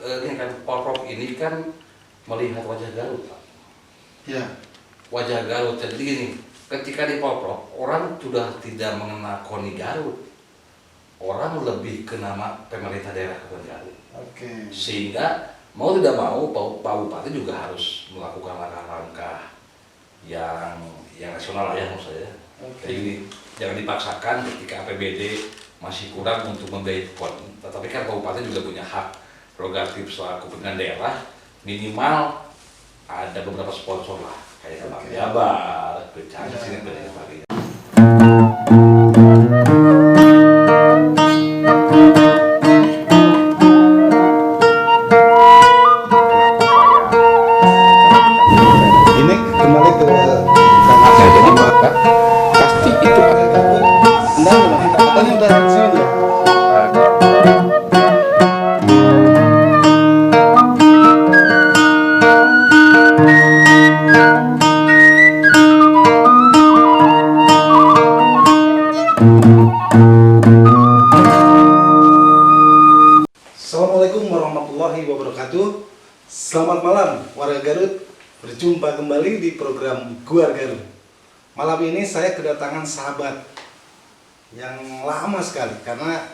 ini kan Porprov ini kan melihat wajah Garut, Pak. Ya. Wajah Garut. Jadi gini, ketika di Porprov orang sudah tidak mengenal KONI Garut, orang lebih ke nama pemerintah daerah Kabupaten Garut. Oke. Sehingga mau tidak mau Pak Bupati juga harus melakukan langkah-langkah yang nasional lah ya maksud saya. Oke. Jadi jangan dipaksakan ketika APBD masih kurang untuk membiayai PON. Tetapi kan Pak Bupati juga punya hak prerogatif selaku pimpinan daerah, minimal ada beberapa sponsor lah kayak Bang Jabar, Becanda sini dan lain sebagainya. Ini kembali ke karena saya jadi maka pasti itu ada gangguan. Anda memang katanya udah di sini ya. Assalamualaikum warahmatullahi wabarakatuh. Selamat malam warga Garut. Berjumpa kembali di program Guar Garut. Malam ini saya kedatangan sahabat yang lama sekali karena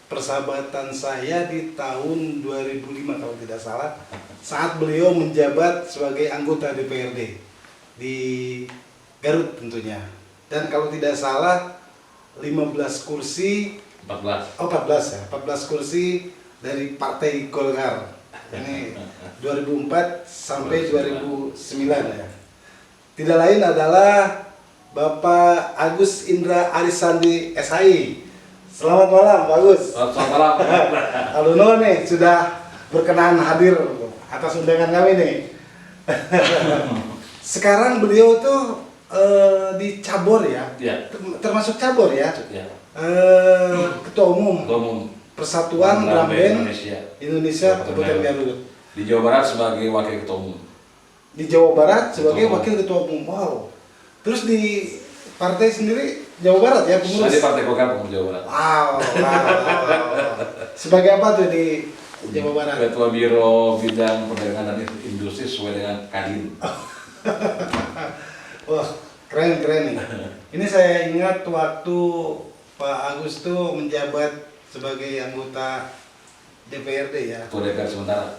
persahabatan saya di tahun 2005 kalau tidak salah, saat beliau menjabat sebagai anggota DPRD di Garut tentunya. Dan kalau tidak salah 15 kursi 14. Oh 14 ya, 14 kursi dari Partai Golkar. Ini 2004 sampai 2009 ya. Tidak lain adalah Bapak Agus Indra Arisandi SHI. Selamat malam Pak Agus. Selamat malam. Aluno nih sudah berkenan hadir atas undangan kami nih. Sekarang beliau tuh di cabur ya. Ya. Termasuk cabur ya. Ya. Ketua Umum Persatuan Drum Band Indonesia Kabupaten Garut. Di Jawa Barat sebagai wakil ketua umum. Di Jawa Barat sebagai wakil ketua umum. Wow. Terus di partai sendiri Jawa Barat ya pengurus. Saya di Partai Golkar pengurus Jawa Barat. Wow. Sebagai apa tuh di Jawa Barat? Ketua Biro Bidang Perdagangan dan Industri sesuai dengan Kadin. Wah, keren nih. Ini saya ingat waktu Pak Agus tuh menjabat sebagai anggota DPRD ya. Ketua DPR sementara.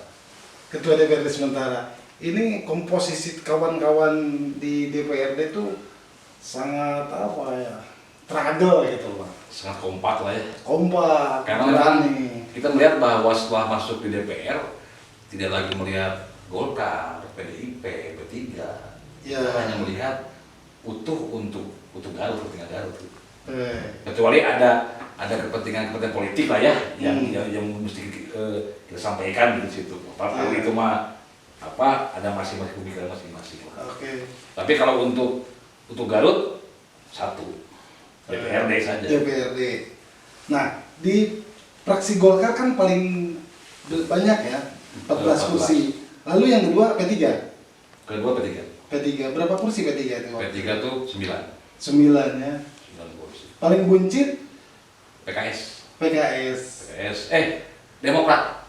Ketua DPRD sementara. Ini komposisi kawan-kawan di DPRD itu sangat apa ya? Tragel gitu Pak. Sangat kompak lah ya. Kompak. Karena memang kita melihat bahwa setelah masuk di DPR tidak lagi melihat Golkar, PDIP, P3. Ya. Kita hanya melihat utuh untuk Garut, kepentingan Garut. Kecuali ada kepentingan politik lah ya yang mesti kita sampaikan di situ. Kalau itu mah ada masing-masing pemikiran masing-masing. Oke. Tapi kalau untuk Garut satu DPRD saja. DPRD. Nah, di fraksi Golkar kan paling banyak ya, 14 kursi. Lalu yang kedua P3. Kedua P3. P3 berapa kursi P3 itu? P3 tuh 9. 9 ya. 9 kursi. Paling buncit PKS. Demokrat.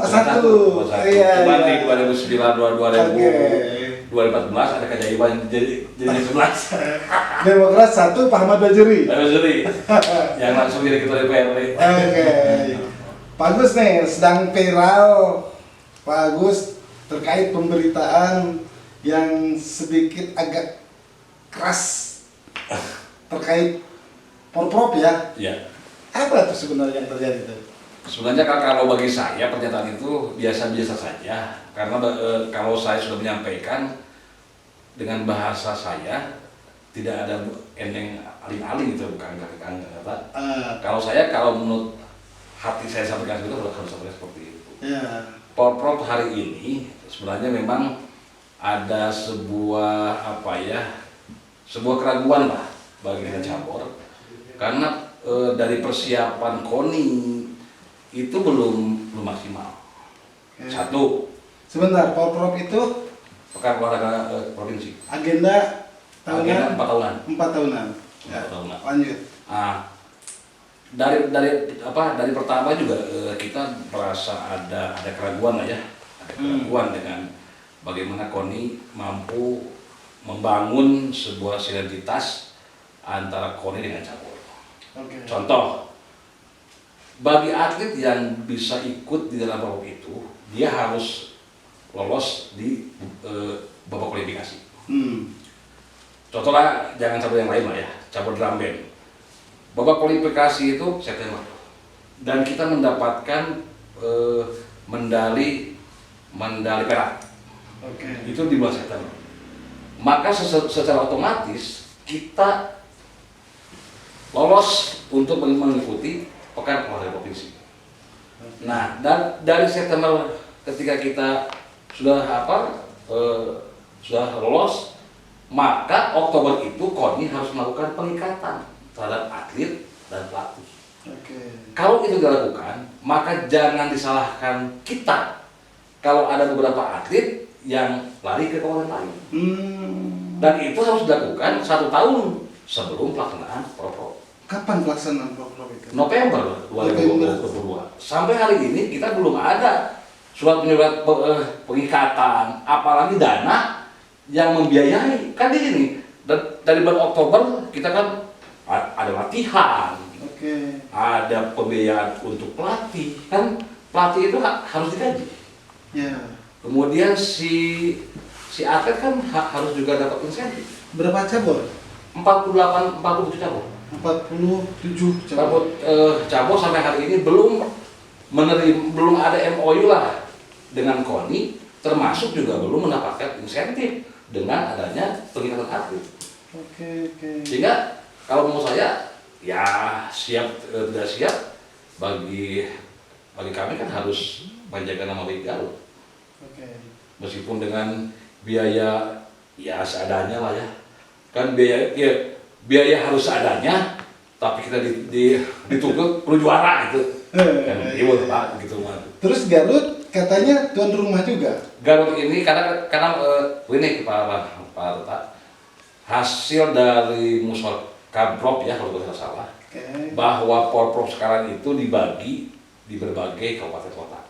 Satu. Iya. Cuma di 2014 ada keajaiban jadi 11. Demokrat satu, Pak Ahmad Bajuri. Yang langsung jadi ketua DPRD. Oke. Pak Agus nih sedang viral Pak Agus terkait pemberitaan yang sedikit agak keras terkait Porprov ya. Iya. Apa tuh sebenarnya yang terjadi itu? Sebenarnya kalau bagi saya pernyataan itu biasa-biasa saja, karena kalau saya sudah menyampaikan dengan bahasa saya tidak ada ending aling-aling itu bukan kata. Kalau menurut hati saya sampaikan itu harus sampaikan seperti itu. Ya. Porprov hari ini sebenarnya memang ada sebuah sebuah keraguan lah bagi kita cabur, karena dari persiapan KONI itu belum maksimal. Satu. Sebentar, Porprov itu Pekan Olahraga Provinsi. agenda tahunan 4 tahunan. 4 tahunan. Ya. 4 tahunan. Lanjut. dari pertama juga kita merasa ada keraguan lah ya, ada keraguan dengan bagaimana KONI mampu membangun sebuah sinergitas antara KONI dengan cabur. Contoh, bagi atlet yang bisa ikut di dalam babak itu, dia harus lolos di babak kualifikasi. Contohnya jangan cabur yang lain lah ya, cabur drum band. Babak kualifikasi itu September dan kita mendapatkan medali perak. Itu di bulan September. Maka secara otomatis kita lolos untuk mengikuti pekan olahraga provinsi. Nah, dan dari September ketika kita sudah sudah lolos, maka Oktober itu KONI harus melakukan pengikatan terhadap atlet dan pelatih. Kalau itu dilakukan, maka jangan disalahkan kita kalau ada beberapa atlet yang lari ke kawasan lain. Dan itu harus dilakukan 1 tahun sebelum pelaksanaan Pro. Kapan pelaksanaan Pro itu? November 2022. Sampai hari ini kita belum ada surat menyurat pengikatan, apalagi dana yang membiayai. Kan di sini dari bulan Oktober kita kan ada latihan, ada pembiayaan untuk pelatih, kan pelatih itu harus digaji. Kemudian si atlet kan harus juga dapat insentif. Berapa cabur? 47 cabur. 47 cabur. Cabur sampai hari ini belum ada MOU lah dengan KONI, termasuk juga belum mendapatkan insentif dengan adanya pengikatan atlet. Sehingga kalau menurut saya ya siap tidak siap, bagi kami kan harus menjaga nama baik Garut. Meskipun dengan biaya ya seadanya lah ya. Kan biaya harus seadanya, tapi kita dituntut perlu juara gitu. Gitu. Terus Garut katanya tuan rumah juga. Garut ini karena ini Pak hasil dari musyawarah Kabrop ya kalau tidak salah, bahwa Porprov sekarang itu dibagi di berbagai kabupaten kota.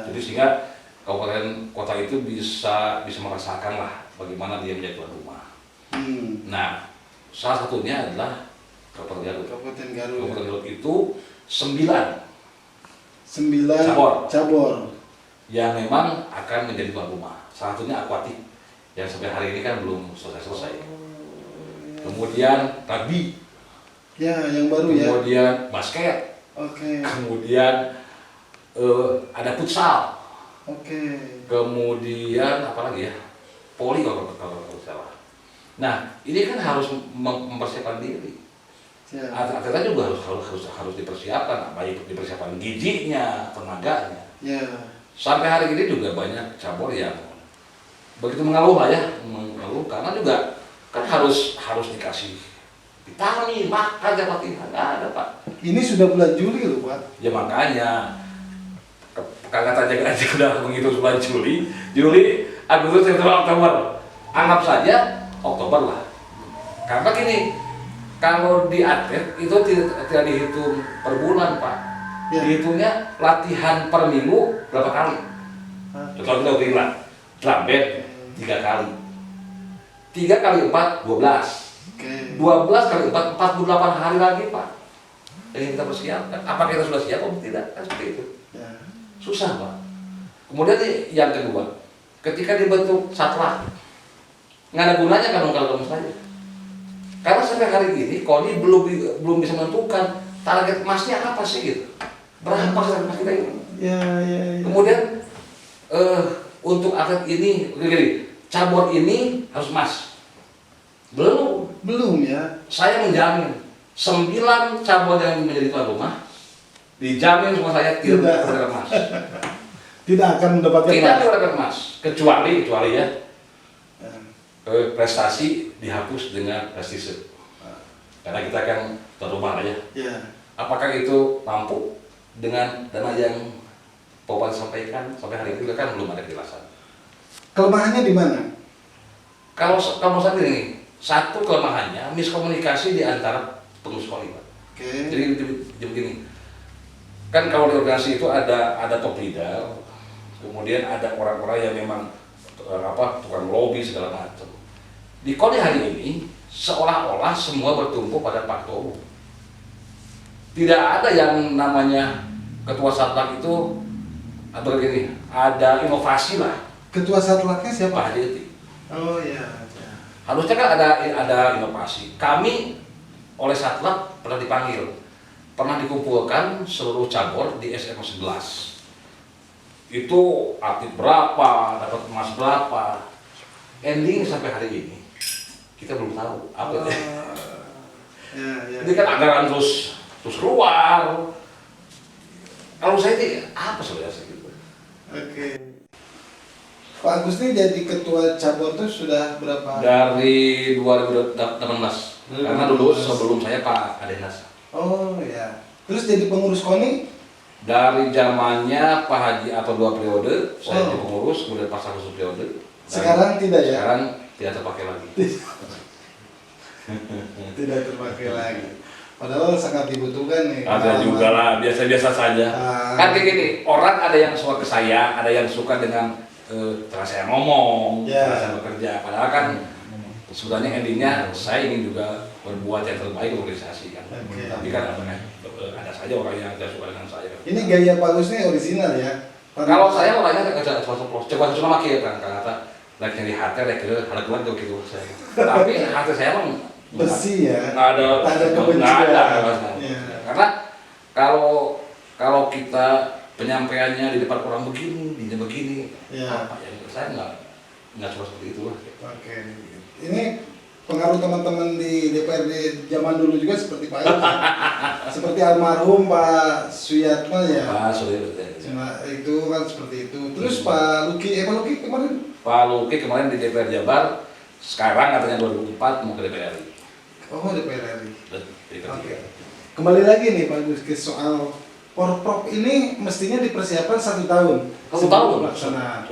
Jadi sehingga kabupaten kota itu bisa merasakan lah bagaimana dia menjadi tuan rumah. Nah, salah satunya adalah Kabupaten Garut. Kabupaten Garut itu 9 cabur yang memang akan menjadi tuan rumah. Salah satunya akuatik yang sampai hari ini kan belum selesai. Kemudian rugby, yang baru kemudian basket, kemudian ada futsal, kemudian apa lagi ya, poli kalau salah. Nah ini kan harus mempersiapkan diri. Atletnya juga harus dipersiapkan, baik dipersiapkan gizinya, tenaganya. Sampai hari ini juga banyak cabur yang begitu mengeluh lah ya, karena juga kan harus dikasih vitamin, makan, latihan, nggak ada Pak. Ini sudah bulan Juli loh Pak. Ya makanya, kakak aja udah menghitung bulan Juli, Agustus, September, Oktober. Anggap saja Oktober lah. Karena gini, kalau di atlet itu tidak dihitung per bulan Pak. Dihitungnya latihan per minggu berapa kali. Contoh kita bilang, drum band 3 kali. 3 kali 4, 12. 12 kali 4, 48 hari lagi Pak. Yang kita persiapkan. Apakah kita sudah siap atau tidak? Kan seperti itu. Susah Pak. Kemudian yang kedua, ketika dibentuk satlat, nggak ada gunanya kan kalau saja. Karena sampai hari ini KONI belum bisa menentukan target emasnya apa sih gitu. Berapa target emas kita ini? Kemudian untuk atlet ini, cabur ini harus emas. Belum ya. Saya menjamin 9 cabur yang menjadi tuan rumah dijamin semua saya tidak mendapatkan emas. Tidak akan mendapatkan emas. Kecuali ya prestasi dihapus dengan prestise. Karena kita kan tuan rumah lah ya. Apakah itu mampu dengan dana yang Bapak sampaikan sampai hari ini kan belum ada kejelasan. Kelemahannya di mana? Kalau saat ini, satu kelemahannya miskomunikasi di antara pengurus KONI Pak. Oke. Jadi begini, kan kalau di organisasi itu ada top leader, kemudian ada orang-orang yang memang tukang lobby segala macam. Di KONI hari ini seolah-olah semua bertumpu pada Pak Ketua Umum. Tidak ada yang namanya ketua satlak itu atau begini, ada inovasi lah. Ketua satlaknya siapa? Pak Hadi. Oh iya. Harusnya kan ada inovasi. Kami oleh satlak pernah dipanggil, pernah dikumpulkan seluruh cabur di SMA 11. Itu atlet berapa, dapat emas berapa. Ending sampai hari ini kita belum tahu apa itu. Ya. Ini kan anggaran terus keluar. Kalau saya ini apa sebenarnya gitu? Oke. Pak Agus ini jadi ketua cabur tuh sudah berapa? Dari 2018. Karena dulu sebelum saya Pak Adenas. Oh ya. Terus jadi pengurus KONI? Dari zamannya Pak Haji atau 2 periode, saya jadi pengurus, kemudian pas 1 periode. Sekarang tidak ya? Sekarang tidak terpakai lagi. Tidak terpakai lagi. Padahal sangat dibutuhkan nih. Ada juga lah, biasa-biasa saja. Kan kayak gini, orang ada yang suka ke saya, ada yang suka dengan cara saya ngomong, cara saya bekerja. Padahal kan sebenarnya endingnya saya ingin juga berbuat yang terbaik untuk organisasi kan. Tapi kan ada saja orang yang tidak suka dengan saya. Ini gaya Pak Agus ini original ya? Kalau saya orangnya nggak coba cuma makai kan kata lagi di hati, lagi ada keluar gitu saya. Tapi hati saya emang bersih ya? nggak ada kebencian. Karena kalau kita penyampaiannya di depan orang begini, apa ya? Saya nggak coba seperti itu lah. Oke. Ini pengaruh teman-teman di DPRD zaman dulu juga seperti Pak Agus, seperti almarhum Pak Suyatma ya. Pak Suyatma. Cuma itu kan seperti itu. Terus Pak Luki kemarin? Pak Luki kemarin di DPR Jabar, sekarang katanya 2004 mau ke DPR RI. Oh DPR RI. Oke. Kembali lagi nih Pak Agus ke soal Porprov ini mestinya dipersiapkan 1 tahun. 1 tahun pelaksanaan.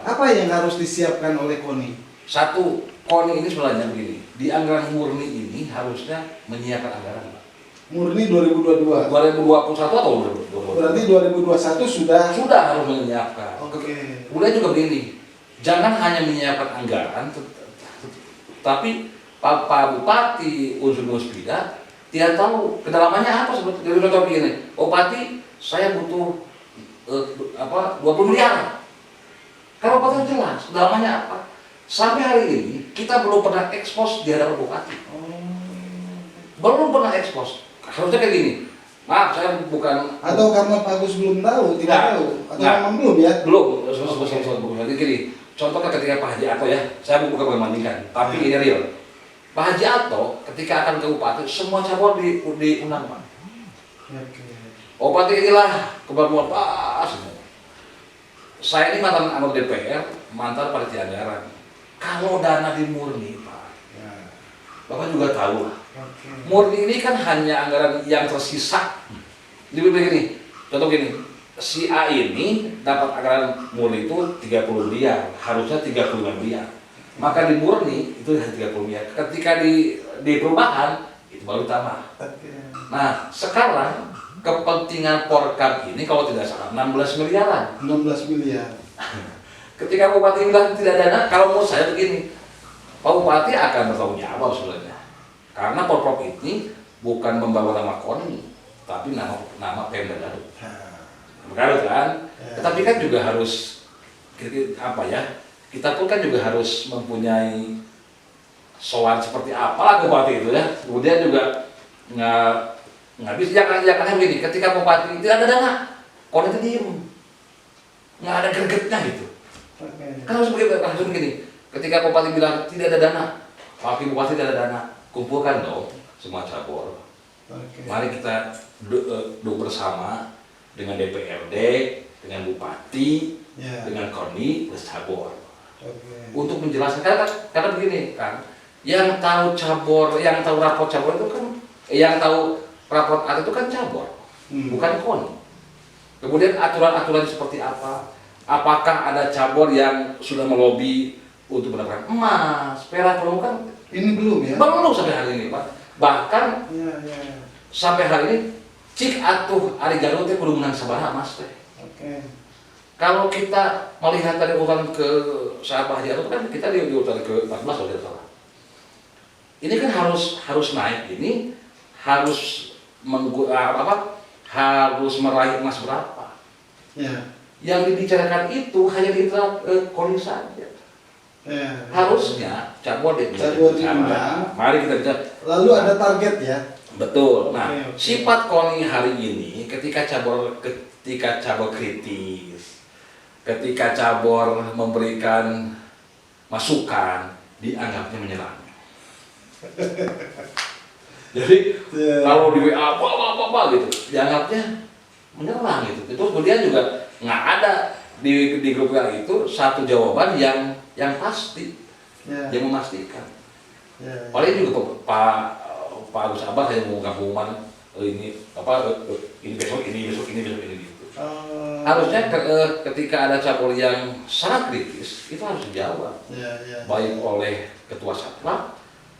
Apa yang harus disiapkan oleh KONI? Satu, KONI ini sebenarnya begini, di anggaran murni ini harusnya menyiapkan anggaran. Murni 2022. 2021 atau 2022? Berarti 2021 sudah harus menyiapkan. Oke. Kemudian juga begini, jangan hanya menyiapkan anggaran, tapi Pak Bupati, unsur Muspida tidak tahu kedalamannya apa sebetulnya. Jadi contoh begini, Bupati saya butuh 20 miliar. Kalau Bupati jelas kedalamannya apa. Sampai hari ini kita belum pernah ekspos di hadapan Bupati. Belum pernah ekspos. Harusnya kayak gini. Maaf, saya bukan. Atau karena Pak Agus belum tahu, tidak tahu, atau memang belum ya? Belum. Jadi gini. Contohnya ketika Pak Haji Ato ya, saya bukan membandingkan, tapi ini real. Pak Haji Ato ketika akan ke Bupati, semua cabur diundang Pak. Bupati inilah kebaruan Pak semua. Saya ini mantan anggota DPR, mantan panitia anggaran. Kalau dana dimurni Pak, Bapak juga tahu lah. Murni ini kan hanya anggaran yang tersisa. Jadi begini, contoh gini, si A ini dapat anggaran murni itu 30 miliar, harusnya 35 miliar. Maka di murni itu hanya 30 miliar. Ketika di perubahan itu baru tambah. Nah, sekarang kepentingan Porkab ini kalau tidak salah 16 miliaran. 16 miliar. Ketika Bupati bilang tidak ada dana, kalau menurut saya begini, Pak Bupati akan bertanggung jawab sebenarnya. Karena Porprov ini bukan membawa nama KONI, tapi nama Pemda Garut. Garut kan? Tetapi kan juga harus kita pun kan juga harus mempunyai soal seperti apalah Bupati itu ya. Kemudian juga nggak bisa jangan begini. Ketika Bupati tidak ada dana, KONI itu diem, nggak ada gregetnya gitu. Kan harus begini. Ketika Bupati bilang tidak ada dana, Wakil Bupati tidak ada dana, kumpulkan dong semua cabur. Mari kita duduk bersama dengan DPRD, dengan Bupati, dengan KONI plus cabur. Untuk menjelaskan karena begini kan, yang tahu cabur, yang tahu rapor cabur itu kan, yang tahu rapor itu kan cabur, bukan KONI. Kemudian aturan-aturan seperti apa? Apakah ada cabur yang sudah melobi untuk mendapatkan emas, perak, perlu kan? Ini belum ya? Belum sampai hari ini Pak. Bahkan sampai hari ini cik atuh Ari Garut teh kudu menang sabaraha Mas teh. Oke. Kalau kita melihat dari urutan ke Sabah Garut kan kita di urutan ke 14 kalau tidak salah. Ini kan harus naik, ini harus harus meraih emas berapa? Ya. Yang dibicarakan itu hanya di internal Koni saja. Ya. Harusnya cabur diundang. Mari kita bicara. Lalu ada target ya. Betul. Nah, Oke. sifat Koni hari ini ketika cabur kritis, ketika cabur memberikan masukan, dianggapnya menyerang. Jadi kalau di WA apa gitu, dianggapnya menyerang gitu. Itu kemudian juga nggak ada di grup WA itu satu jawaban yang pasti, yang memastikan. Paling juga Pak Agus Abah yang mau gabungan ini besok ini gitu. Harusnya ketika ada cabur yang sangat kritis itu harus dijawab, baik oleh ketua satpam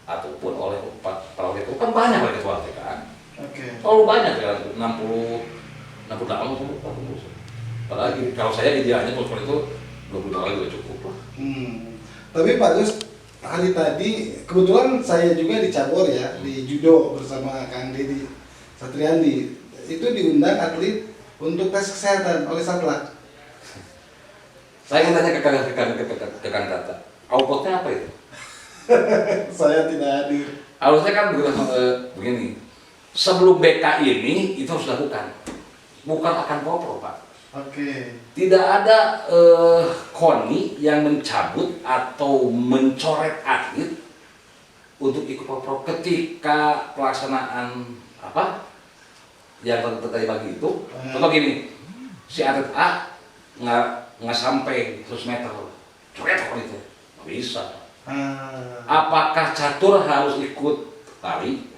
ataupun oleh para wakil kan banyak oleh ketua kan. Terlalu banyak kan 68 apalagi kalau saya idealnya kalau itu 20 orang juga cukup lah. Tapi Pak Gus, hari tadi kebetulan saya juga di cabur ya, di judo bersama Kang Deddy Satriandi. Itu diundang atlet untuk tes kesehatan oleh Satlat. Saya ingin tanya ke Kang Tata, outputnya apa itu? Saya tidak hadir. Harusnya kan begini, sebelum BK ini itu harus dilakukan, bukan akan popro Pak. Oke. Tidak ada KONI yang mencabut atau mencoret atlet untuk ikut popro ketika pelaksanaan yang tadi pagi itu. Contoh gini, si atlet A nggak sampai 100 meter, coret KONI itu nggak bisa. Apakah catur harus ikut lari?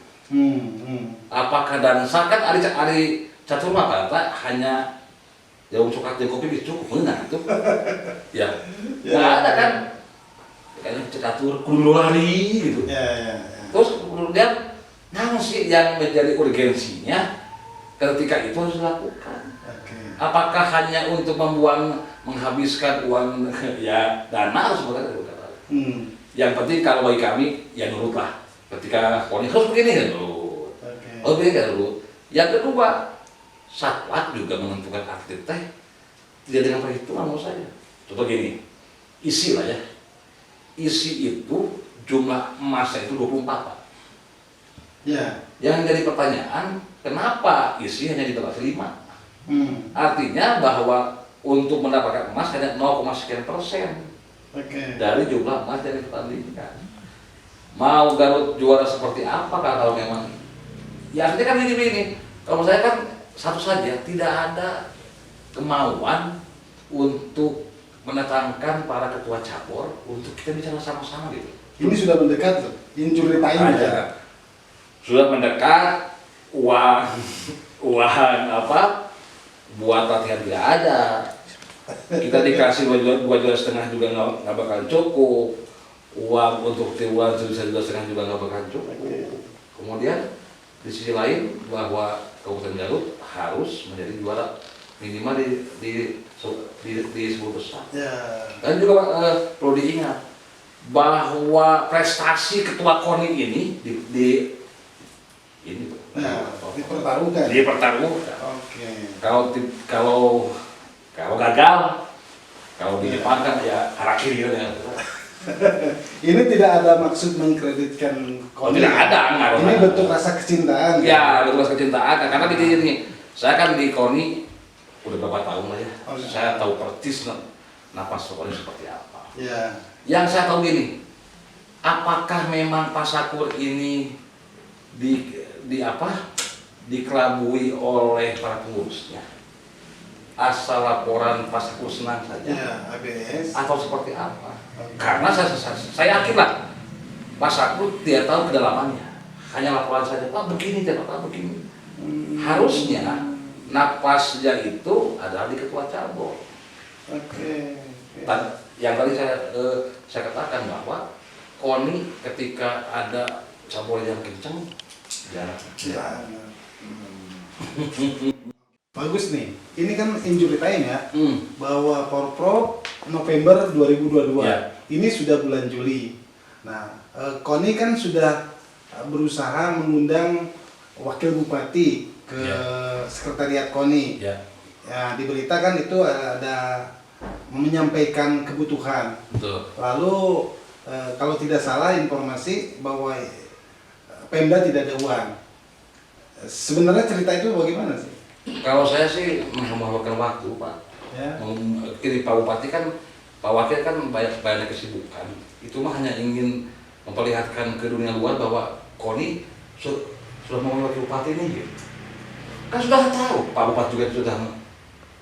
Apakah dansa kan ari catur mah kata hanya jauh suka kopi bisa cukup benar itu. Ya, nggak ada kan? Kayaknya catur kudu lari gitu. Terus kemudian namun sih yang menjadi urgensinya ketika itu harus dilakukan. Apakah hanya untuk menghabiskan uang ya dana harus berkata. Yang penting kalau bagi kami ya nurutlah. Ketika KONI harus begini ya nurut. Harus begini ya nurut. Yang kedua, Satlat juga menentukan atlet teh tidak dengan perhitungan menurut saya. Contoh gini, isi lah ya. Isi itu jumlah emasnya itu 24 Pak. Ya. Yang jadi pertanyaan, kenapa isi hanya dibatasi 5? Artinya bahwa untuk mendapatkan emas hanya 0,sekian% dari jumlah emas yang dipertandingkan. Mau Garut juara seperti apa kalau memang? Ya artinya kan ini. Kalau saya kan satu saja, tidak ada kemauan untuk mendatangkan para ketua cabur untuk kita bicara sama-sama gitu. Ini sudah mendekat loh, injury time ya. Sudah mendekat, uang buat latihan tidak ada. Kita dikasih 2,5 juta juga nggak bakal cukup. Uang untuk tiruan 1,5 juta juga nggak bakal cukup. Kemudian di sisi lain bahwa Kabupaten Garut harus menjadi juara minimal di 10 besar. Dan juga perlu diingat bahwa prestasi ketua KONI ini dipertaruhkan. Kalau gagal, kalau di Jepang kan ya arah kiri ya. Ini tidak ada maksud mengkreditkan KONI. Tidak ada. Ini bentuk rasa kecintaan. Ya, bentuk rasa kecintaan. Karena begini, saya kan di KONI udah berapa tahun lah ya. Saya tahu persis napas KONI seperti apa. Yang saya tahu gini, apakah memang Pasakur ini dikelabui oleh para pengurusnya? Asal laporan Pasakur senang saja, ABS atau seperti apa? Karena saya yakin lah Pasakur tidak tahu kedalamannya, hanya laporan saja. Pak begini, Pak begini. Harusnya napasnya itu adalah di ketua cabur. Dan yang tadi saya katakan bahwa KONI ketika ada cabur yang kenceng, Bagus nih. Ini kan injury time ya. Hmm. Bahwa Porprov November 2022. Ya. Ini sudah bulan Juli. Nah, KONI kan sudah berusaha mengundang wakil bupati ke sekretariat KONI. Ya. Ya, di berita kan itu ada menyampaikan kebutuhan. Betul. Lalu kalau tidak salah informasi bahwa Pemda tidak ada uang. Sebenarnya cerita itu bagaimana sih? Kalau saya sih memerlukan waktu, Pak. Ya. Ini Pak Bupati kan, Pak Wakil kan banyak kesibukan. Itu mah hanya ingin memperlihatkan ke dunia luar bahwa KONI sudah mau wakil bupati nih. Gitu. Kan sudah tahu, Pak Bupati juga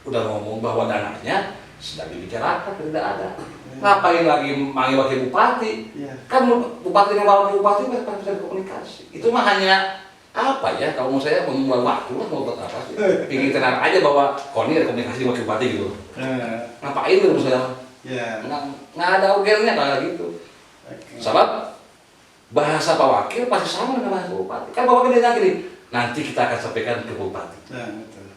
sudah ngomong bahwa dananya sedang dibicarakan, tidak ada. Ngapain lagi manggil wakil bupati? Ya. Kan bupati dan wakil bupati bisa komunikasi. Itu mah hanya apa ya, kalau mau saya membuang waktu lah, mau buat apa sih? Pingin tenang aja bahwa KONI ada komunikasi dengan wakil bupati gitu. Ngapain gitu misalnya? Ya. Nggak ada urgennya kayak gitu. Oke. Sebab bahasa Pak Wakil pasti sama dengan bahasa bupati. Kan Pak Wakil dia gini, nanti kita akan sampaikan ke bupati. Nah, betul.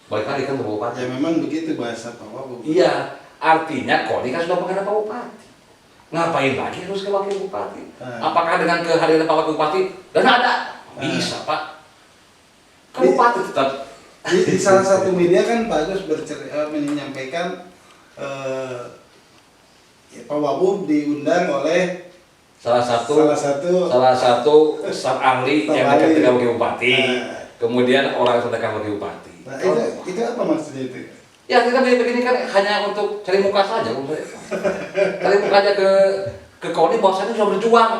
Balik lagi kan ke bupati. Ya memang begitu bahasa Pak Wabu. Iya, artinya KONI kan sudah menghadap Pak Bupati. Ngapain lagi harus ke wakil bupati? Apakah dengan kehadiran Pak Wakil Bupati dan ada? Bisa, Pak. Kan bupati tetap. Di salah satu media kan Pak Agus menyampaikan Pak Wabu diundang oleh salah satu staf ahli yang dekat dengan wakil bupati. Kemudian orang yang terdekat wakil bupati. Nah, itu apa maksudnya itu? Ya kita begini kan hanya untuk cari muka saja, menurut saya. Cari muka aja ke KONI bahwasanya sudah berjuang.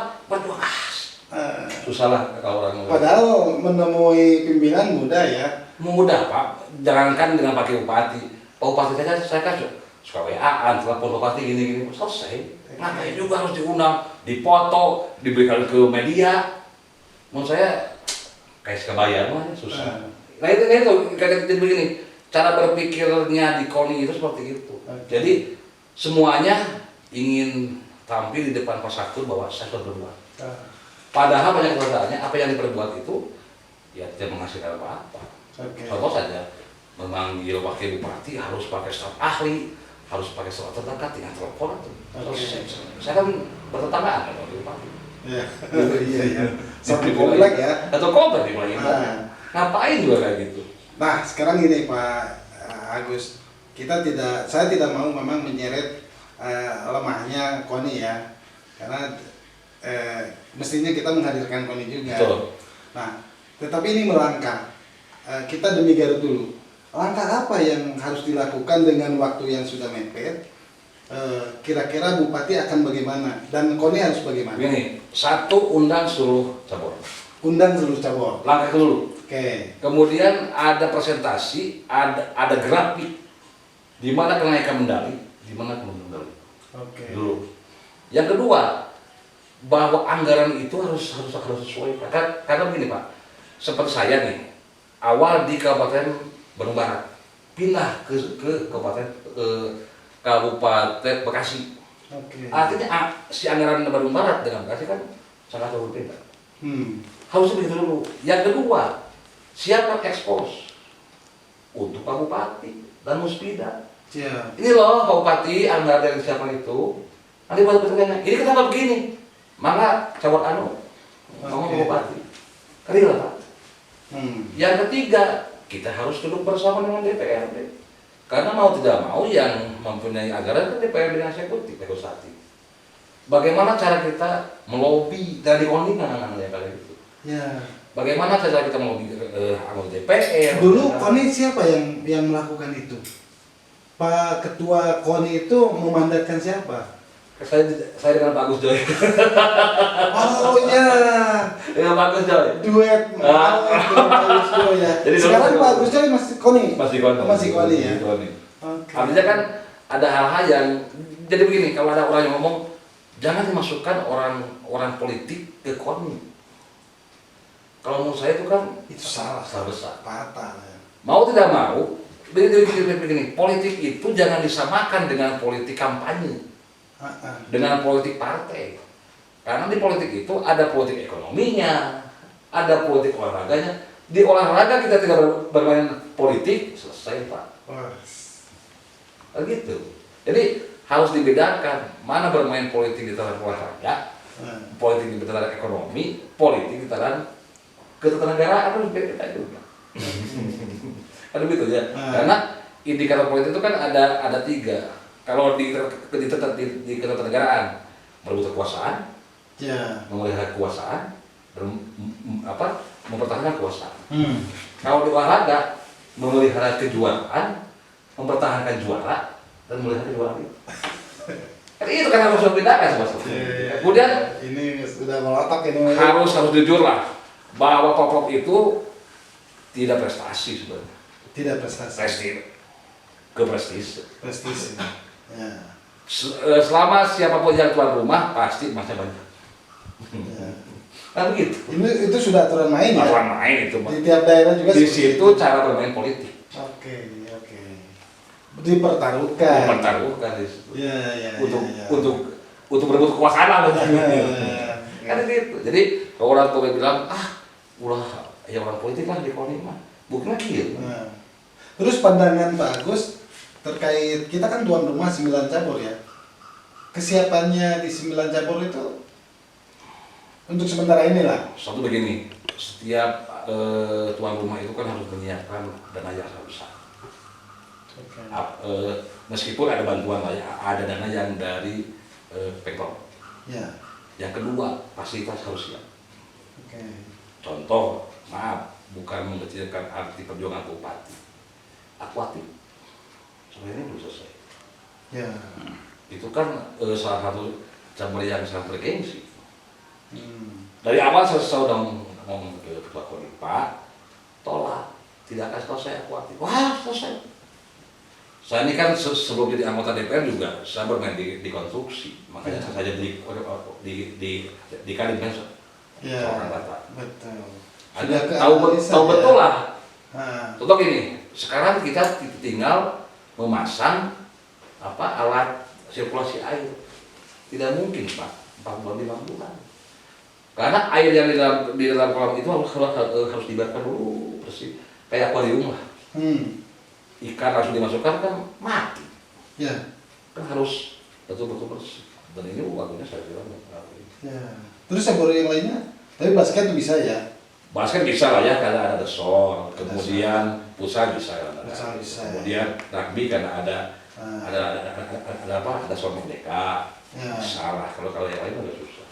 Susah lah kalau orang. Padahal menemui pimpinan mudah ya. Mudah, Pak. Jangankan dengan wakil bupati. Pak Bupati saja saya kan suka WA-an, telepon bupati gini-gini, selesai. Ngapain juga harus diundang, dipoto, diberikan ke media. Menurut saya kayak sekebayar mah susah. Nah itu kayak begini. Cara berpikirnya di KONI itu seperti itu. Jadi semuanya ingin tampil di depan pasartur bahwa saya sudah berbuat. Padahal banyak keadaannya apa yang diperbuat itu ya tidak menghasilkan apa-apa. Contoh saja memanggil wakil bupati harus pakai staf ahli, harus pakai surat terdekat dengan telepon itu. Saya kan bertetanggaan dengan wakil bupati. Iya. Satu komplek ya. Satu komplek dimulai. Ngapain juga kayak gitu? Nah, sekarang gini Pak Agus, saya tidak mau memang menyeret lemahnya KONI ya, karena mestinya kita menghadirkan KONI juga. Betul. Nah, tetapi ini melangkah. Kita demi Garut dulu. Langkah apa yang harus dilakukan dengan waktu yang sudah mepet? Kira-kira Bupati akan bagaimana dan KONI harus bagaimana? Begini, satu undang seluruh cabur. Undang seluruh cabur. Langkah dulu. Oke. Kemudian ada presentasi, ada grafik di mana kenaikan medali, di mana penurunan medali. Oke. Dulu. Yang kedua, bahwa anggaran itu harus sesuai. Karena begini Pak, seperti saya nih, awal di Kabupaten Bandung Barat, pindah ke Kabupaten Bekasi. Oke. Artinya si anggaran Bandung Barat dengan Bekasi kan sangat berbeda. Harusnya begitu dulu. Yang kedua, siapa ekspos untuk Pak Bupati dan Muspida. Ya. Ini loh Pak Bupati, anggaran dari siapa itu. Nanti buat pertanyaannya, ini kenapa begini? Maka cawat ngomong Pak Bupati. Keril Pak. Yang ketiga, kita harus duduk bersama dengan DPRD. Karena mau tidak mau yang mempunyai anggaran kan DPRD dengan eksekutif, legislatif. Bagaimana cara kita melobi dari KONI yang kayak gitu? Ya. Bagaimana cara kita melobi anggota DPR? Dulu KONI siapa yang melakukan itu? Pak Ketua KONI itu memandatkan siapa? Saya dengan Pak Gus Joy. Oh iya. Dengan Pak Gus Joy. Duet Pak Gus Joy ya. Jadi sekarang Pak Gus Joy masih KONI. Masih KONI ya. Okay. Artinya kan ada hal-hal yang jadi begini, kalau ada orang yang ngomong jangan dimasukkan orang politik ke KONI. Kalau menurut saya itu kan itu salah besar. Fatal ya. Mau tidak mau, begini, politik itu jangan disamakan dengan politik kampanye, dengan politik partai. Karena di politik itu ada politik ekonominya, ada politik olahraganya, Di olahraga kita tidak bermain politik, selesai Pak. Wah. Kan gitu. Jadi harus dibedakan mana bermain politik di tataran olahraga, politik di tataran ekonomi, politik di tataran ketatanegaraan harus beda juga. Kan begitu ya. Karena indikator politik itu kan ada 3. Kalau di ketatanegaraan, merebut kekuasaan, memelihara kekuasaan, dan mempertahankan kekuasaan. Kalau di olahraga, memelihara kejuaraan, mempertahankan juara, dan memelihara kejuaraan itu. Itu kan harus membedakan sebetulnya. Kemudian ini sudah melotok ini. Harus jujur lah bahwa pop itu tidak prestasi sebenarnya. Tidak prestasi. Prestisi. Ya. Selama siapapun yang tuan rumah pasti masih banyak. Ya. Kan begitu. Itu sudah aturan main ya. Aturan main itu. Di tiap daerah juga. Di situ cara bermain politik. Oke. Dipertaruhkan di situ. Ya. Untuk berebut kekuasaan lah. Kan gitu. Jadi kalau orang tua bilang orang politik lah di KONI mah. Bukan gitu. Terus pandangan Pak Agus terkait kita kan tuan rumah 9 cabur ya. Kesiapannya di 9 cabur itu untuk sementara inilah. Satu begini, setiap tuan rumah itu kan harus menyiapkan dana yang sangat besar. Meskipun ada bantuan lah ya, ada dana yang dari Pemprov. Ya. Yang kedua, fasilitas harus siap. Contoh, maaf, bukan mengecilkan arti perjuangan bupati. Akuatik, sampai ini belum selesai. Ya. Itu kan salah satu cabur yang sangat bergengsi. Dari awal saya sudah ngomong ke Ketua KONI, Pak, tolak, tidak akan selesai akuatik. Wah, selesai. Saya ini kan sebelum jadi anggota DPR juga saya bermain di konstruksi, makanya saya saja di Kadin kan seorang rata. Betul. Tahu betul lah. Contoh gini, sekarang kita tinggal memasang alat sirkulasi air. Tidak mungkin Pak, 4 bulan 5 bulan. Karena air yang di dalam kolam itu harus dibiarkan dulu bersih, kayak akuarium lah. Ikan harus dimasukkan kan mati. Ya. Kan harus betul-betul bersih. Dan ini waktunya saya kira. Ya. Terus cabur yang lainnya? Tapi basket bisa ya? Basket bisa lah ya, karena ada desor. Kemudian futsal bisa. Kemudian rugby karena ada soal merdeka. Ya. Salah. Kalau yang lain udah susah.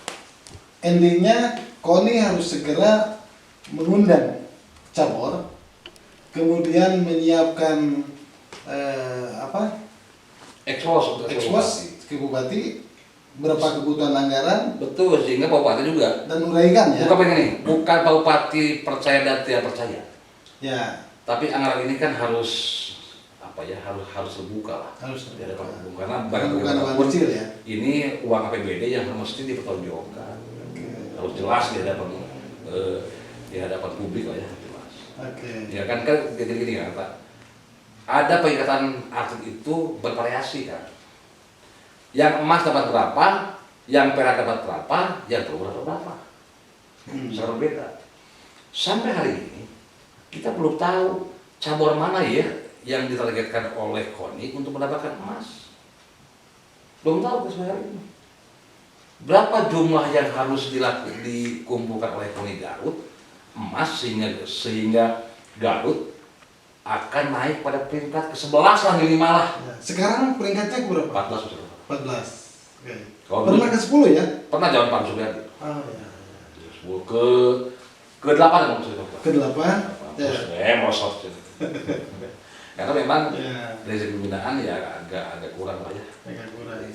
Endingnya KONI harus segera mengundang cabur, kemudian menyiapkan ekspos ke bupati berapa kebutuhan anggaran. Betul, sehingga bupati juga dan uraikan ya. Bukan bupati percaya dan tidak percaya. Ya. Tapi anggaran ini kan harus harus terbuka lah. Harus terbuka. Karena bukan uang kecil ya. Ini uang APBD yang mesti dipertanggungjawabkan. Harus jelas di hadapan publik lah ya, jelas. Ya kan jadi gini kan Pak. Ada pengikatan atlet itu bervariasi kan. Yang emas dapat berapa, yang perak dapat berapa, yang perunggu dapat berapa. Sangat berbeda. Sampai hari ini kita belum tahu cabur mana ya yang ditargetkan oleh KONI untuk mendapatkan emas. Belum tahu sampai hari ini. Berapa jumlah yang harus dikumpulkan oleh KONI Garut emas sehingga Garut akan naik pada peringkat ke-11 lah minimal lah. Ya. Sekarang peringkatnya ke berapa? 14. 14. Oke. Pernah ke 10 ya? Pernah zaman Pak Suryadi. Oh ya. 10 ke-8 maksudnya. Ke-8. Ya. Merosot. Karena memang dari segi pembinaan ya agak kurang lah ya. Agak kurang.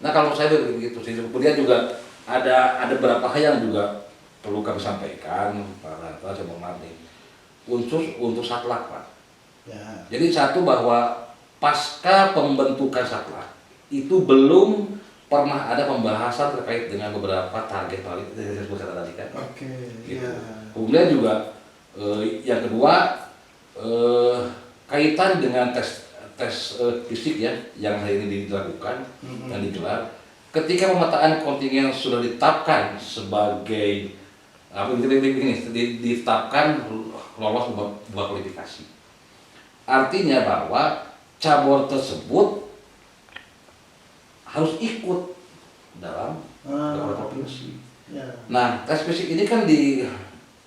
Nah kalau saya begitu sih, kemudian juga ada beberapa hal yang juga perlu kami sampaikan, Pak Ranta, saya mau nih, untuk saklak Pak. Ya. Jadi satu bahwa pasca pembentukan saklak itu belum pernah ada pembahasan terkait dengan beberapa target politik yang saya sebutkan tadi kan. Oke. Gitu. Ya. Kemudian juga yang kedua kaitan dengan tes fisik ya yang hari ini dilakukan dan digelar ketika pemetaan kontingen sudah ditetapkan sebagai ini ditetapkan lolos buat kualifikasi. Artinya bahwa cabur tersebut harus ikut dalam provinsi. Ya. Nah, tes fisik ini kan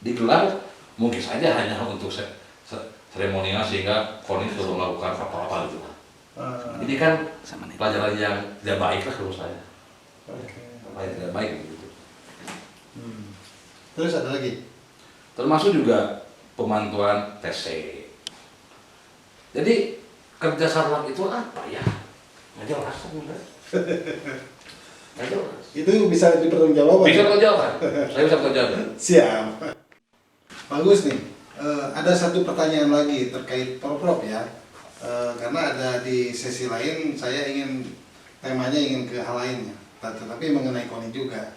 digelar mungkin saja hanya untuk seremonial sehingga KONI sudah melakukan apa-apa gitu. Ini kan pelajaran yang tidak baik lah menurut saya. Yang tidak baik gitu. Terus ada lagi? Termasuk juga pemantauan TC. Jadi kerja sarlat itu apa ya? Nggak jelas sebenarnya. Nggak jelas. Itu bisa dipertanggungjawabkan? Bisa terjawab. Saya bisa terjawab. Siap. Bagus nih. Ada satu pertanyaan lagi terkait Porprov ya. Karena ada di sesi lain saya temanya ingin ke hal lainnya. Tetapi mengenai KONI juga.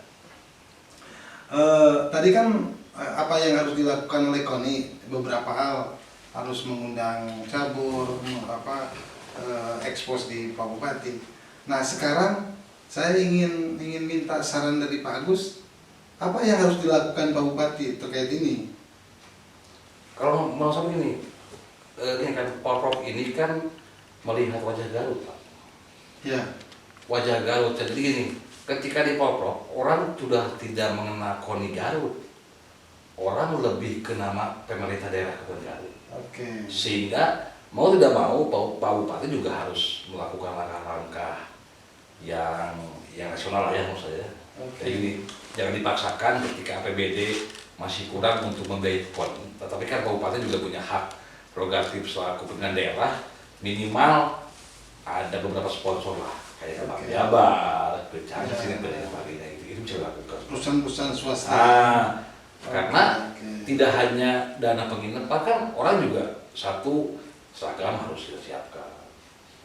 Tadi kan apa yang harus dilakukan oleh KONI, beberapa hal harus mengundang cabur, ekspos di Pak Bupati. Nah sekarang saya ingin minta saran dari Pak Agus, apa yang harus dilakukan Pak Bupati terkait ini? Kalau mau sampai ini kan Porprov ini kan melihat wajah Garut, Pak. Ya. Wajah Garut, jadi gini, ketika di Porprov orang sudah tidak mengenal KONI Garut, orang lebih ke nama pemerintah daerah Kabupaten Garut. Oke. Sehingga mau tidak mau Pak Bupati juga harus melakukan langkah-langkah yang nasional lah ya menurut saya. Jadi gini, jangan dipaksakan ketika APBD masih kurang untuk membiayai KONI. Tetapi kan Pak Bupati juga punya hak prerogatif selaku pimpinan daerah, minimal ada beberapa sponsor lah, kayak Pak Jabar, Becanda sini sebagainya itu bisa dilakukan. Perusahaan-perusahaan swasta. Karena tidak hanya dana penginapan, kan orang juga satu seragam harus disiapkan,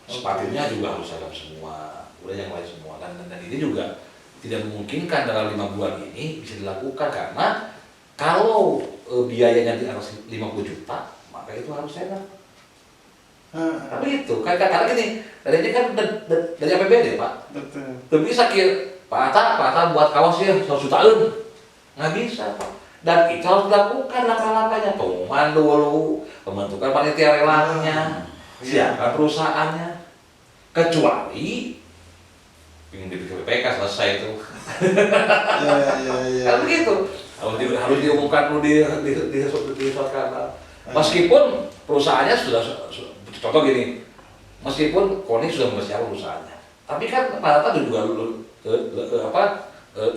sepatunya juga harus seragam semua, udah yang lain semua, dan ini juga tidak memungkinkan dalam 5 bulan ini bisa dilakukan karena kalau biayanya di atas 50 juta, maka itu harus sewa. Tapi itu, karena gini, dari ini kan dari APBD Pak. Betul. Tidak bisa Pak Atta buat kaosnya 100 jutaan, nggak bisa Pak. Dan itu harus dilakukan langkah-langkahnya, pengumuman dulu, pembentukan panitia relanya, siapkan perusahaannya. Kecuali ingin dibikin PPK selesai itu. Ya. Kan begitu. Harus diumumkan dulu di suatu kanal. Meskipun perusahaannya sudah contoh gini, meskipun KONI sudah mempersiapkan perusahaannya, tapi kan Pak Atta juga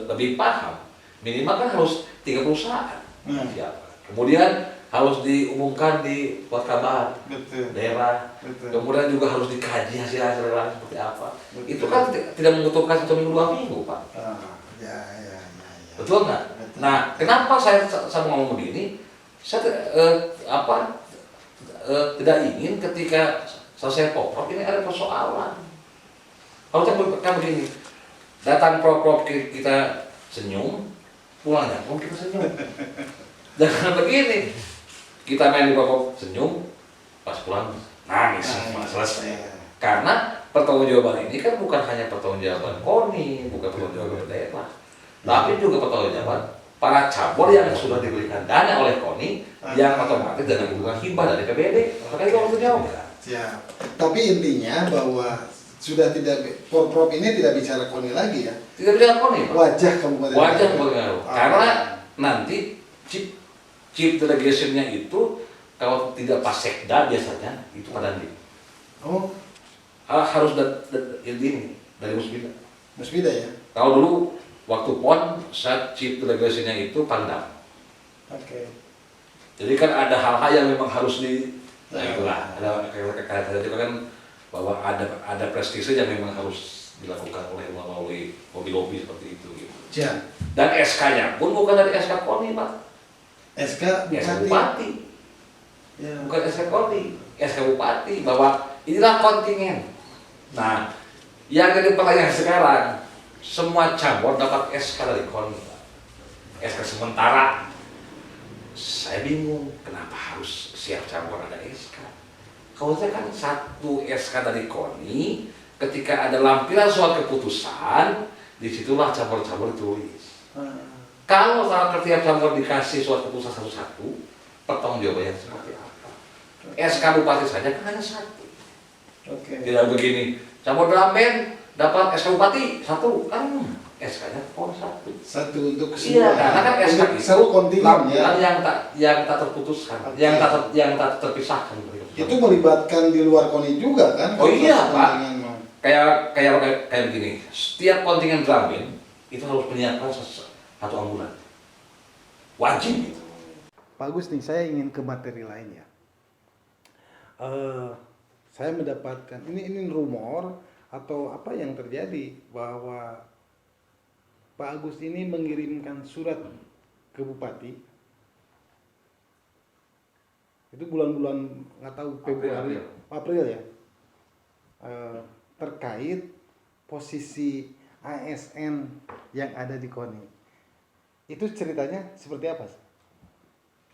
lebih paham. Minimal kan harus 3 perusahaan. Kemudian harus diumumkan di pos kabar daerah. Kemudian juga harus dikaji hasil daerah seperti apa. Itu kan tidak membutuhkan 1 minggu 2 minggu Pak. Ya. Betul nggak? Nah, kenapa saya ngomong begini? Saya tidak ingin ketika selesai Porprov ini ada persoalan. Harusnya kan begini, datang Porprov kita senyum, pulangnya pun kita senyum. Jangan begini, kita main di Porprov senyum, pas pulang nangis, selesai. Karena pertanggungjawaban ini kan bukan hanya pertanggungjawaban KONI, bukan pertanggungjawaban daerah, tapi juga pertanggungjawaban para cabur yang sudah diberikan dana oleh KONI yang otomatis dana bukan hibah dari PBD. Maka itu harus dijawab. Siap. Tapi intinya bahwa sudah tidak Porprov ini tidak bicara KONI lagi ya. Tidak bicara KONI, Pak. Wajah kabupaten. Wajah Garut. Karena nanti chief delegation-nya itu kalau tidak pas sekda biasanya itu Pak Dandi. Oh, Harus ini dari Musbida. Musbida ya. Kalau dulu waktu PON saat chief delegation-nya itu Pangdam. Oke. Jadi kan ada hal-hal yang memang harus nah itulah ada kayak itu kan bahwa ada prestise yang memang harus dilakukan melalui lobby seperti itu gitu. Ya. Dan SK-nya pun bukan dari SK KONI Pak. SK Bupati. Ya. Bukan SK KONI, SK Bupati bahwa inilah kontingen. Nah, yang jadi pertanyaan sekarang, semua cabur dapat SK dari KONI Pak. SK sementara. Saya bingung kenapa harus siap cabur ada SK. Kalau saya kan satu SK dari KONI, ketika ada lampiran soal keputusan, disitulah cabur-cabur tulis. Kalau setiap campur dikasih suatu keputusan satu-satu, pertanggungjawabannya seperti apa? SK Bupati saja kan hanya satu. Oke. Tidak begini, campur dalam band dapat SK Bupati satu, kan SK-nya satu. Satu untuk Iya, semua. karena kan SK Untuk itu satu kontingen ya. yang tak terputuskan, Oke. yang tak terpisahkan. Itu melibatkan di luar KONI juga kan? Oh kalau iya, satu Pak. kontingen mah. Kayak begini, setiap kontingen drum band itu harus menyiapkan satu ambulan, wajib gitu. Pak Agus nih, saya ingin ke materi lain ya. Saya mendapatkan ini rumor atau apa yang terjadi bahwa Pak Agus ini mengirimkan surat ke bupati. Itu bulan-bulan nggak tahu Februari, April ya. Terkait posisi ASN yang ada di KONI. Itu ceritanya seperti apa?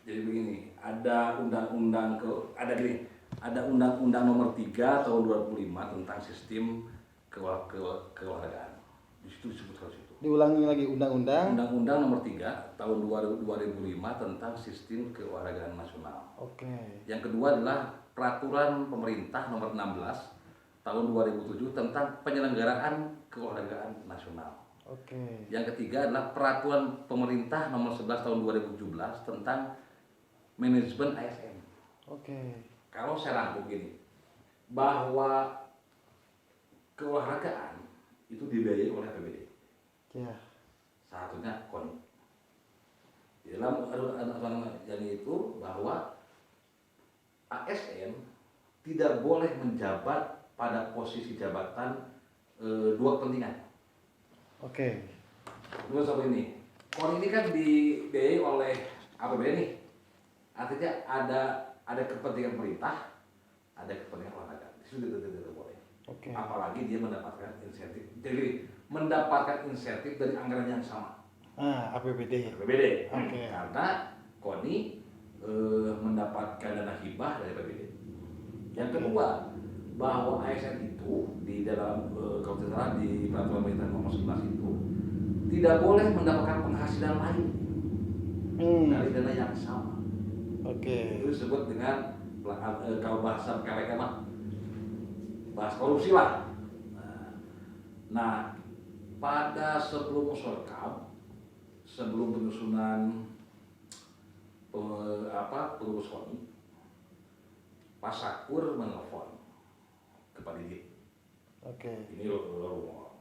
Jadi begini, ada Undang-Undang Nomor 3 Tahun 2005 tentang sistem keolahragaan. Di situ disebutkan situ. Diulangi lagi Undang-Undang. Undang-Undang Nomor 3 Tahun 2005 tentang sistem keolahragaan nasional. Oke. Yang kedua adalah Peraturan Pemerintah Nomor 16 Tahun 2007 tentang penyelenggaraan keolahragaan nasional. Oke. Yang ketiga adalah Peraturan Pemerintah Nomor 11 Tahun 2017 tentang manajemen ASN. Oke. Kalau saya rangkum gini, bahwa keolahragaan itu dibiayai oleh APBD. Ya. Satunya KONI. Di dalam aturan itu bahwa ASN tidak boleh menjabat pada posisi jabatan dua kepentingan. Oke. Dua seperti ini. KONI ini kan dibiayai oleh APBD nih. Artinya ada kepentingan pemerintah, ada kepentingan olahraga. Itu tidak boleh. Oke. Apalagi dia mendapatkan insentif. Jadi mendapatkan insentif dari anggaran yang sama. APBD. APBD. Oke. Karena KONI mendapatkan dana hibah dari APBD. Yang kedua, bahwa ASN itu di dalam kalau tidak salah di Peraturan Pemerintah Nomor 11 itu tidak boleh mendapatkan penghasilan lain dari dana yang sama. Oke. Itu disebut dengan kalau bahasa KPK mah bahas korupsi lah. Nah, pada sebelum Musyawarah, sebelum penyusunan pengurus KONI, Pak Sakur menelpon kepada dia. Oke. Ini rumor.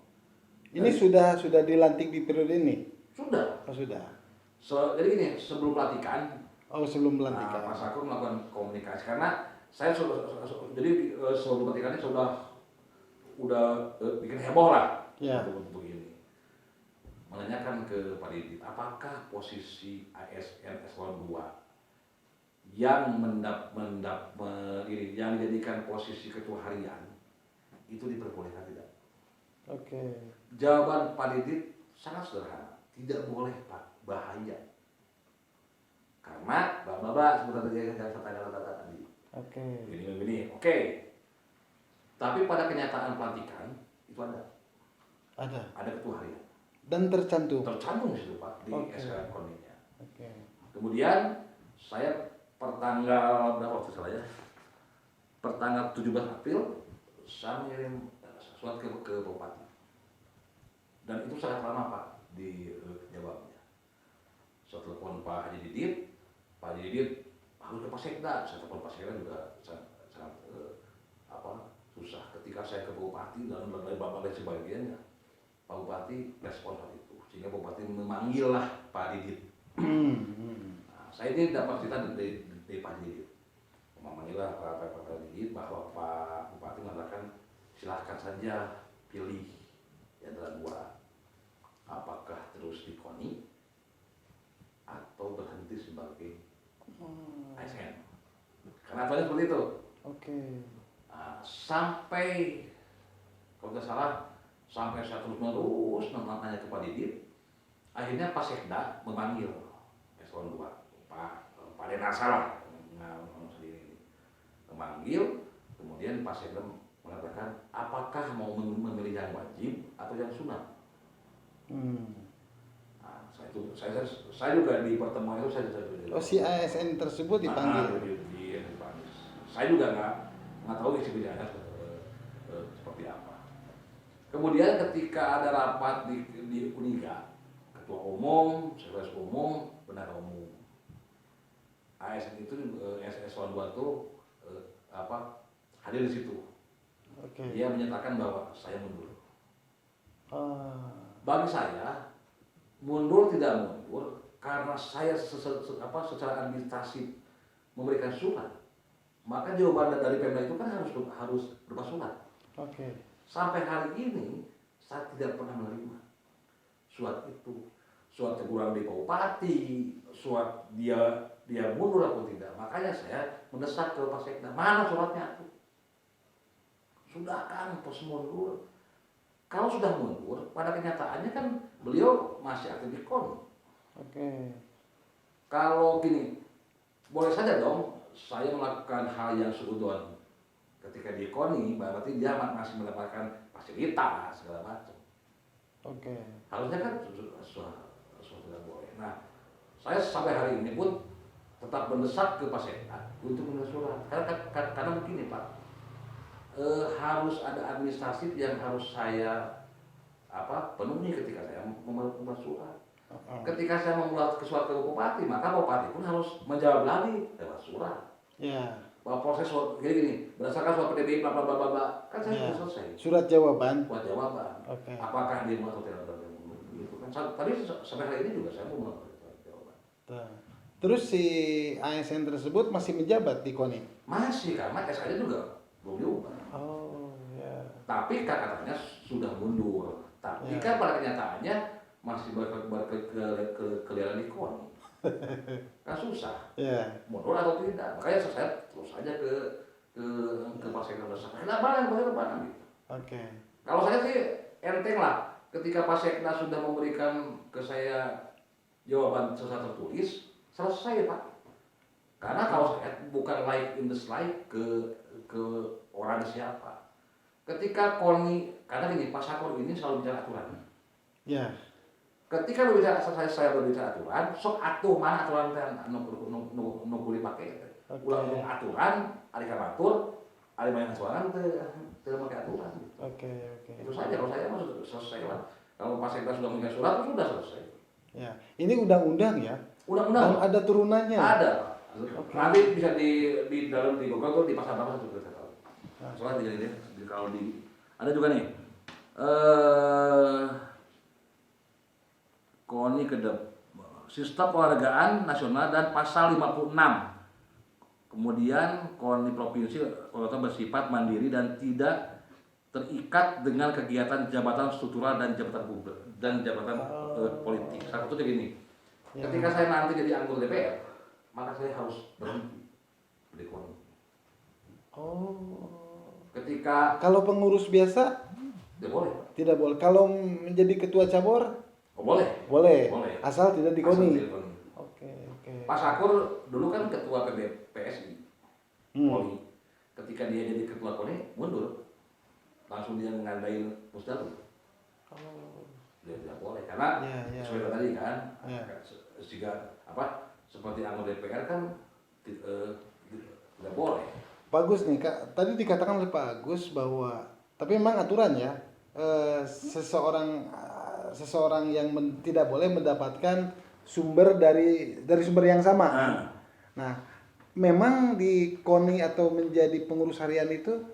Ini sudah dilantik di periode ini? Sudah. Oh, sudah. Jadi gini, sebelum pelantikan, Oh, sebelum pelantikan. Pak Sakur melakukan komunikasi karena saya jadi sebelum pelantikannya udah bikin heboh lah. Ya. Untuk ini. Menanyakan ke Pak Didit, apakah posisi ASN eselon 2 yang yang dijadikan posisi ketua harian itu diperbolehkan tidak? Oke. Jawaban Pak Didit sangat sederhana, tidak boleh Pak, bahaya. Karena bapak sebenarnya tadi. Oke. Ini, oke. Tapi pada kenyataan pelantikan itu ada ketua harian. Dan tercantum. Tercantum di situ Pak di Oke. SK KONI-nya. Oke. Kemudian saya pertanggal berapa waktu saya? Pertanggal 17 April saya mengirim surat ke Bupati. Dan itu sangat lama Pak di jawabnya. Saya telepon Pak Haji Didit, Pak Haji Didit harus ke Pak Sekda. Saya telepon Pak Sekda juga sangat susah. Ketika saya ke Bupati dan lain sebagainya, Pak Bupati respon hal itu, sehingga Bupati memanggil lah Pak Didit. Nah, saya ini dapat cerita dari Pak Didit. Memanggillah Pak Didit bahwa Pak Bupati mengatakan silahkan saja pilih yang antara dua, apakah terus di KONI atau berhenti sebagai ASN. Karena aturannya seperti itu. Oke. Nah, sampai kalau tidak salah sampai saya terus nanya ke Pak Didit, akhirnya Pak Sekda memanggil eselon 2 Pak Denasa lah sendiri memanggil, kemudian Pak Sekda mengatakan apakah mau memilih yang wajib atau yang sunat. Nah, saya Itu saya juga di pertemuan itu saya Oh, si ASN tersebut dipanggil. dipanggil. Saya juga nggak tahu isi bidannya seperti apa. Kemudian ketika ada rapat di Uniga, ketua umum, sekretaris umum, bendahara umum, ASN itu SS12 itu hadir di situ. Oke. Dia menyatakan bahwa saya mundur. Ah, Bagi saya, mundur tidak mundur karena saya secara administrasi memberikan surat, maka jawaban dari Pemda itu kan harus berupa surat. oke. Sampai hari ini saya tidak pernah menerima surat itu, surat teguran dari Bupati, surat dia mundur atau tidak. Makanya saya mendesak ke Pak Sekda, mana suratnya itu? Sudah kan pos mundur. Kalau sudah mundur, pada kenyataannya kan beliau masih aktif di KONI. Oke. Kalau gini, boleh saja dong saya melakukan hal yang seudon ketika di KONI, berarti dia masih mendapatkan fasilitas segala macam. Oke. Harusnya kan sesuatu yang boleh. Nah, saya sampai hari ini pun tetap mendesak ke Pak Sekda untuk menulis surat. Karena begini Pak, harus ada administrasi yang harus saya penuhi ketika saya membuat surat. Ketika saya membuat surat ke Bupati, maka Bupati pun harus menjawab lagi lewat surat. Ya. Bahwa proses gini, berdasarkan surat PDB bla bla bla bla, kan saya Ya. sudah selesai. Surat jawaban. Buat jawaban. Oke. Apakah dia mau atau tidak gitu kan. Tadi sampai hari ini juga saya mau jawaban. Nah, terus si ASN tersebut masih menjabat di KONI? Masih karena SK-nya juga belum diubah. Oh, ya. Tapi kan katanya sudah mundur. Tapi Ya. kan pada kenyataannya masih berkeliaran di KONI. Kan susah. Ya. Mundur atau tidak. Makanya saya terus saja ke Pak Sekda Bersama. Kenapa gitu. Oke. Kalau saya sih enteng lah. Ketika Pak Sekda sudah memberikan ke saya jawaban secara tertulis, selesai Pak. Karena kalau saya bukan like in the slide ke orang siapa. Ketika KONI, karena gini, Pak Sakur ini selalu bicara aturan. Ya. Ketika saya berbicara aturan, sok atuh mana aturan yang nunggu dipakai. Oke. Ulang aturan, ada karatur, ada banyak aturan, tidak pakai aturan. Oke. Itu saja, kalau saya sudah selesai lah. Kalau Pak Sekda sudah punya surat, itu sudah selesai. Ya. Ini undang-undang ya? Undang-undang. Dan ada turunannya? Ada Pak. Oke. Nanti bisa di dalam di Google tuh di pasal berapa satu kita tahu. Nah. Soalnya kalau di ada juga nih. KONI Sistem Kewargaan Nasional dan pasal 56. Kemudian KONI Provinsi Kota bersifat mandiri dan tidak terikat dengan kegiatan jabatan struktural dan jabatan publik dan jabatan politik. Satu itu gini. Ya. Ketika saya nanti jadi anggota DPR, maka saya harus berhenti di KONI. Oh. Ketika Kalau pengurus biasa ya boleh. tidak boleh. Kalau menjadi ketua cabur Oh, boleh. boleh. Boleh. Asal tidak di Asal KONI. tidak di KONI. Oke. Pak Sakur dulu kan ketua PSI. KONI. Ketika dia jadi ketua KONI, mundur. Langsung dia ngadain musdalu. Oh. Dia tidak boleh karena Ya. sesuai tadi kan. Ya. Jika seperti anggota DPR kan tidak boleh. Bagus nih Kak. Tadi dikatakan oleh Pak Agus bahwa tapi memang aturan ya seseorang yang tidak boleh mendapatkan sumber dari sumber yang sama. Nah, memang di KONI atau menjadi pengurus harian itu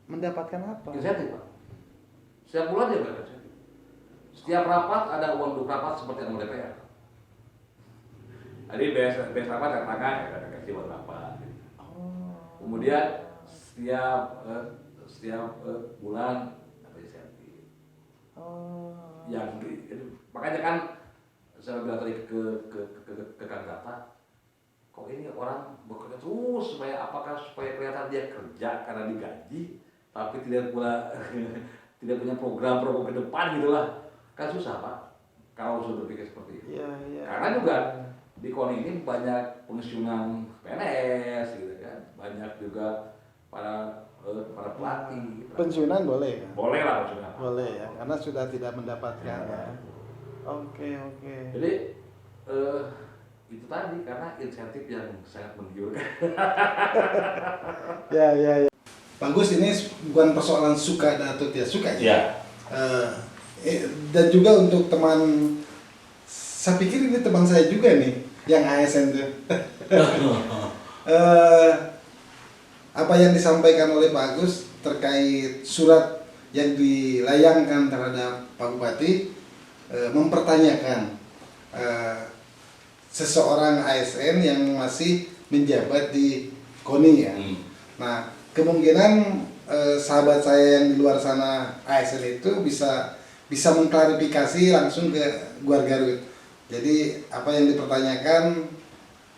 mendapatkan apa? Insentif Pak. Setiap bulan dia dapat insentif. Setiap rapat ada uang untuk rapat seperti anggota DPR. Jadi biasa rapat katakan ada kasih buat rapat. Oh. Kemudian setiap bulan ada insentif. Oh. Makanya kan saya bilang tadi ke Kang Gata, kok ini orang bekerja terus supaya kelihatan dia kerja karena digaji, tapi tidak punya program ke depan gitulah, kan susah Pak kalau sudah berpikir seperti itu. Iya. Karena juga di KONI ini banyak pensiunan PNS gitu kan, banyak juga para pelatih. Pensiunan boleh ya? Boleh lah pensiunan. Boleh ya, karena sudah tidak mendapatkan ya. Oke. Jadi itu tadi karena insentif yang sangat menggiurkan. Ya. Bagus, ini bukan persoalan suka atau tidak suka ya. Ya. Dan juga untuk teman, saya pikir ini teman saya juga nih yang ASN tuh. Apa yang disampaikan oleh Pak Agus terkait surat yang dilayangkan terhadap Pak Bupati, mempertanyakan seseorang ASN yang masih menjabat di KONI ya. Nah, kemungkinan sahabat saya yang di luar sana ASN itu bisa mengklarifikasi langsung ke Guar Garut. Jadi apa yang dipertanyakan,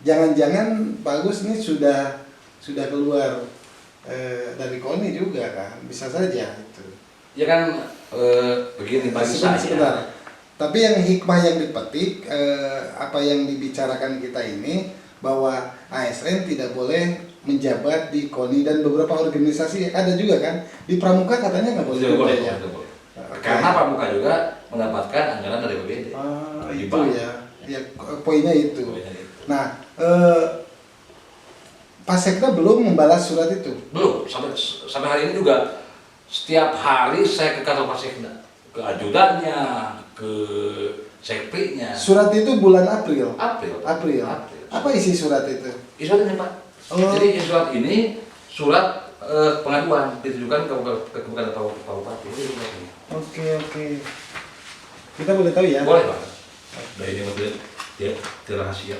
jangan-jangan Pak Agus ini sudah keluar dari KONI juga kan, bisa saja itu. Ya kan begini bagi saya. Sebentar. Tapi yang hikmah yang dipetik, apa yang dibicarakan kita ini, bahwa ASN tidak boleh menjabat di KONI dan beberapa organisasi ada juga kan, di Pramuka katanya nggak boleh. Tidak boleh, ya. tidak boleh. Karena Pramuka juga mendapatkan anggaran dari BPD. Itu ya poinnya itu. Nah, Pak Sekda belum membalas surat itu. Belum, sampai hari ini juga setiap hari saya ke kantor Pak Sekda, ke ajudannya, ke sekprinya. Surat itu bulan April. April. Apa isi surat itu? Surat ini Pak. Jadi surat ini surat pengaduan ditujukan ke Pak Bupati. Oke. Kita boleh tahu ya? Boleh Pak. Nah ini maksudnya dia rahasia.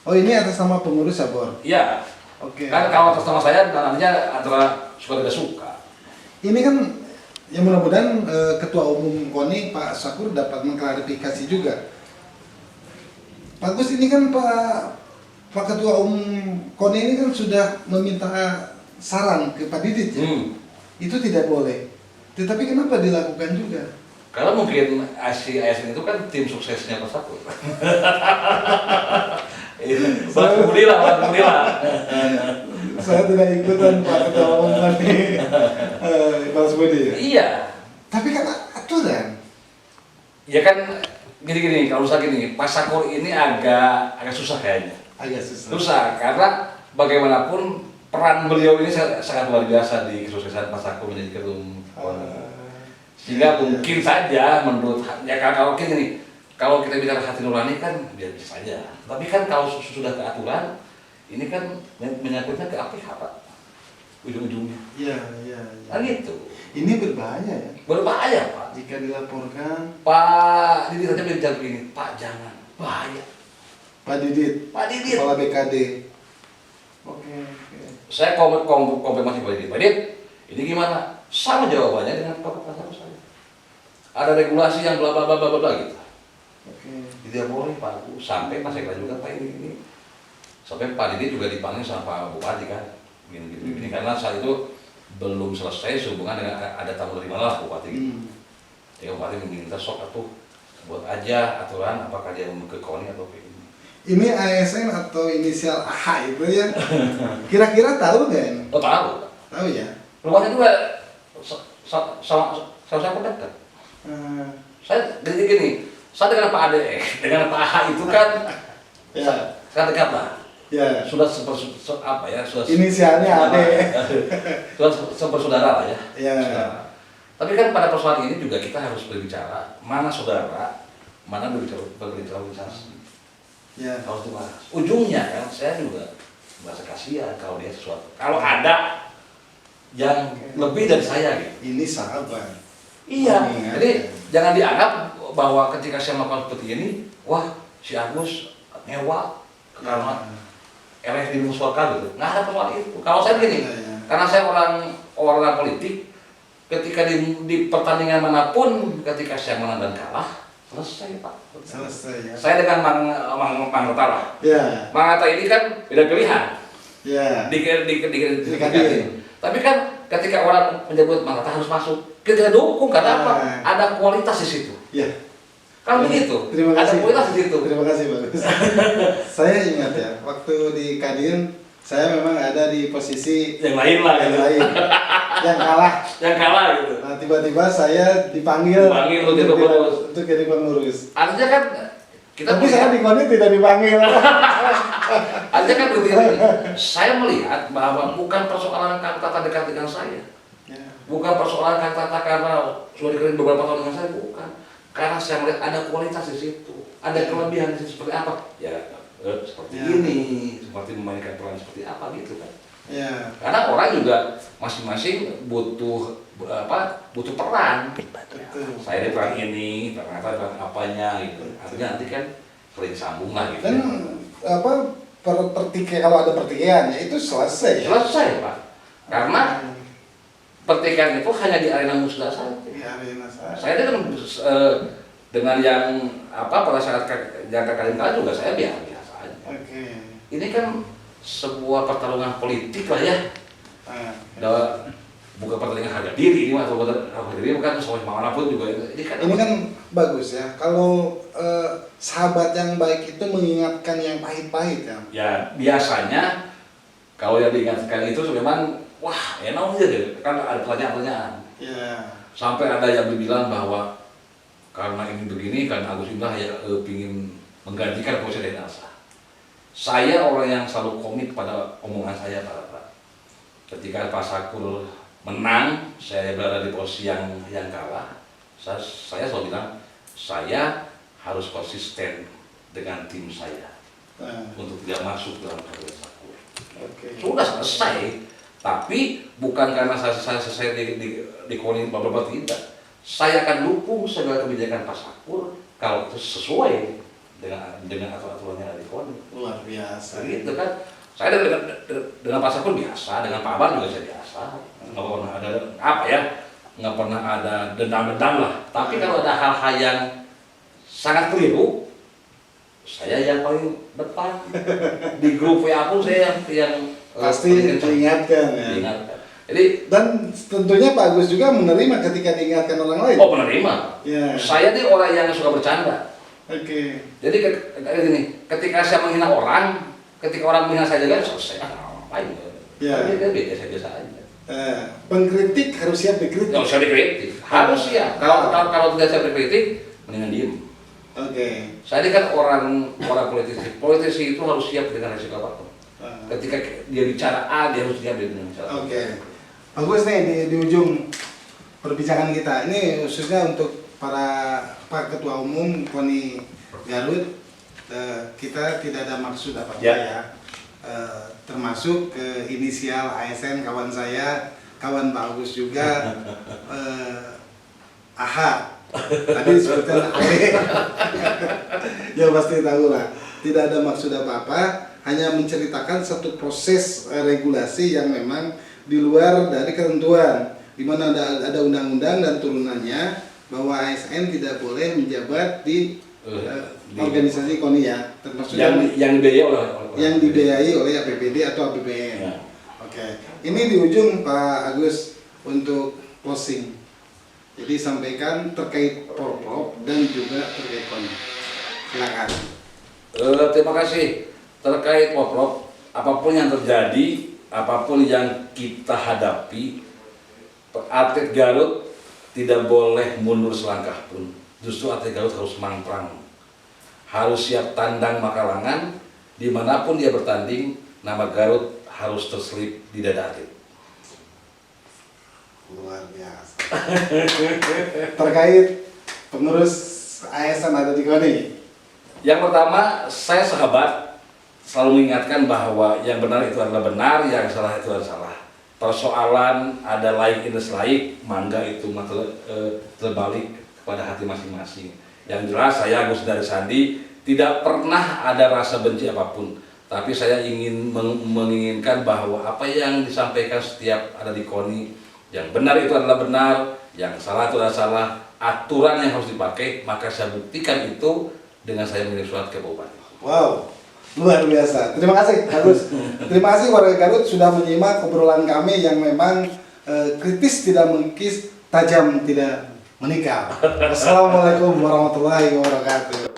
Oh, ini atas nama pengurus ya, Bor? Iya. Oke. Kan kalau atas nama saya namanya antara suka tidak suka. Ini kan ya mudah-mudahan Ketua Umum KONI Pak Sakur dapat mengklarifikasi juga. Pak Gus, ini kan Pak Ketua Umum KONI ini kan sudah meminta saran ke Pak Didit ya. Itu tidak boleh. Tetapi kenapa dilakukan juga? Karena mungkin ASN itu kan tim suksesnya Pak Sakur. Bantu Budila. Saya tidak ikutan Pak Ketua Umum KONI Pak Budi ya? Iya. Tapi kan aturan. Ya kan gini, kalau usah gini, Pak Sakur ini agak susah kayaknya. Agak susah. Susah, karena bagaimanapun peran beliau ini sangat luar biasa di kesuksesan Pak Sakur menjadi ketua umum KONI. Sehingga mungkin saja menurut ya kalau gini, kalau kita bicara hati nurani kan biasa saja. Tapi kan kalau sudah ke aturan, ini kan menyangkutnya ke APH Pak, ujung-ujungnya. Iya. Kan gitu. Ini berbahaya ya. Berbahaya Pak. Jika dilaporkan. Pak Didit saja bicara begini, Pak jangan, bahaya. Pak Didit. Kepala BKD. Oke. Saya konfirmasi Pak Didit. Pak Didit, ini gimana? Sama jawabannya dengan Pak saya. Ada regulasi yang bla bla bla bla bla gitu. Oke. Tidak boleh Pak. Sampai Pak Sekda juga Pak ini. Sampai Pak Didit juga dipanggil sama Pak Bupati kan. Gini karena saat itu belum selesai sehubungan dengan ada tamu dari mana lah Bupati gitu. Jadi Bupati meminta sok atuh buat aja aturan apakah dia mau ke KONI atau ke ini. Ini ASN atau inisial AH itu ya? Kira-kira tahu nggak ini? Oh tahu. Tahu ya? Rumahnya juga sama pun dekat. Saya gini, saya dengan Pak Ade, dengan Pak AH itu kan saya dekat lah. Ya. Sudah sudah Inisialnya Ade. Sudah sebersaudara lah ya. Ya. Tapi kan pada persoalan ini juga kita harus berbicara mana saudara, mana berbicara organisasi. Ya. Harus dibahas. Ujungnya kan saya juga merasa kasihan kalau dia sesuatu. Kalau ada yang lebih dari saya gitu. Ini sahabat. Iya. Jadi jangan dianggap bahwa ketika saya melakukan seperti ini, wah si Agus nyewa karena LF dimusuhkan gitu. Nggak ada persoalan itu. Kalau saya gini, karena saya orang politik, ketika di pertandingan manapun, ketika saya menang dan kalah, selesai Pak. Selesai ya. Saya dengan Mang Rata lah. Ya. Mang Rata ini kan beda pilihan. Ya. Di Dikadin. Tapi kan ketika orang menyebut Mang Rata harus masuk, kita dukung karena apa? Ada kualitas di situ. Ya. Kan begitu. Terima kasih. Ada kualitas di situ. Terima kasih Bagus. Saya ingat ya, waktu di Kadin saya memang ada di posisi Yang lain lah yang gitu. lain, yang kalah. Yang kalah gitu. Nah, tiba-tiba saya dipanggil untuk jadi pengurus. Artinya kan kita Tapi saya di KONI tidak dipanggil. artinya kan begini, saya melihat bahwa bukan persoalan kata dekat dengan saya. Ya. Bukan persoalan kata karena sudah dikenal beberapa tahun dengan saya, bukan. Karena saya melihat ada kualitas di situ, ada kelebihan di situ seperti apa? Ya seperti Ya. ini, seperti memainkan peran seperti apa gitu kan. Ya. Karena orang juga masing-masing butuh butuh peran. Betul. Saya di peran ini, ternyata peran apanya gitu. Artinya nanti kan sering sambung lah gitu. Dan kalau ada pertikaian ya itu selesai. Selesai Pak. Karena pertikaian itu hanya di arena musda saja. Ya, Saya dengan yang pada saat jangka kali juga saya biasa aja. Oke. Ini kan sebuah pertarungan politik lah ya. Bukan pertandingan harga diri ini atau harga diri bukan soal manapun juga ini kan bagus ya. Kalau sahabat yang baik itu mengingatkan yang pahit-pahit ya. Ya biasanya kalau yang diingatkan itu memang wah enak aja deh kan ada pertanyaan-pertanyaan. Ya. Sampai ada yang bilang bahwa karena ini begini kan Agus Indra ya ingin menggantikan posisi dari NASA. Saya orang yang selalu komit pada omongan saya Pak. Ketika Pak Sakur menang, saya berada di posisi yang kalah. Saya selalu bilang saya harus konsisten dengan tim saya untuk tidak masuk dalam kabinet Sakur. Oke. Sudah selesai. Tapi bukan karena saya selesai di KONI beberapa tidak. Saya akan dukung segala kebijakan Pak Sakur kalau itu sesuai dengan aturan-aturannya di KONI. Luar biasa. Gitu kan. Saya dengan Pak Sakur biasa, dengan Pak Abar juga saya biasa. Nggak pernah ada nggak pernah ada dendam-dendam lah. Tapi kalau ada hal-hal yang sangat keliru, saya yang paling depan di grup WA pun saya yang pasti diingatkan ya. Diingatkan. Jadi dan tentunya Pak Agus juga menerima ketika diingatkan orang lain. oh penerima. Ya. Saya nih orang yang suka bercanda. Oke. Jadi gini, ketika saya menghina orang, ketika orang menghina saya juga selesai. Ngapain? Ya. Dia biasa aja. Pengkritik harus siap dikritik. Nggak usah dikritik, harus ya. Kalau tidak siap dikritik, mendingan diem. Oke. Saya ini kan orang politisi. Politisi itu harus siap dengan resiko apapun. Ketika dia bicara A, dia harus siap dengan bicara B. Oke. Bagus nih di ujung perbincangan kita. Ini khususnya untuk para Pak Ketua Umum KONI Garut. Kita tidak ada maksud apa-apa ya. Termasuk inisial ASN kawan saya, kawan Pak Agus juga, AHA. Tadi disebutkan Ale. Ya pasti tahu lah. Tidak ada maksud apa-apa, hanya menceritakan satu proses regulasi yang memang di luar dari ketentuan, di mana ada undang-undang dan turunannya bahwa ASN tidak boleh menjabat di organisasi KONI ya, termasuk yang dibiayai oleh APBD atau APBN. Ya. Oke. Ini di ujung Pak Agus untuk closing. Jadi sampaikan terkait Porprov dan juga terkait KONI. Silakan. Terima kasih. Terkait Porprov, apapun yang terjadi, apapun yang kita hadapi, atlet Garut tidak boleh mundur selangkah pun. Justru atlet Garut harus mangprang, harus siap tandang makalangan, dimanapun dia bertanding, nama Garut harus terselip di dada atlet. Luar biasa. Terkait pengurus ASN ada di KONI. Yang pertama, saya sahabat selalu mengingatkan bahwa yang benar itu adalah benar, yang salah itu adalah salah. Persoalan ada laik indes laik, mangga itu terbalik kepada hati masing-masing. Yang jelas saya Agus dari Sandi tidak pernah ada rasa benci apapun, tapi saya ingin menginginkan bahwa apa yang disampaikan setiap ada di KONI, yang benar itu adalah benar, yang salah itu adalah salah, aturan yang harus dipakai, maka saya buktikan itu dengan saya mengirim surat ke Bupati. Wow, luar biasa. Terima kasih Agus. Terima kasih warga Garut sudah menyimak obrolan kami yang memang kritis tidak mengkis, tajam tidak menikah. Wassalamualaikum warahmatullahi wabarakatuh.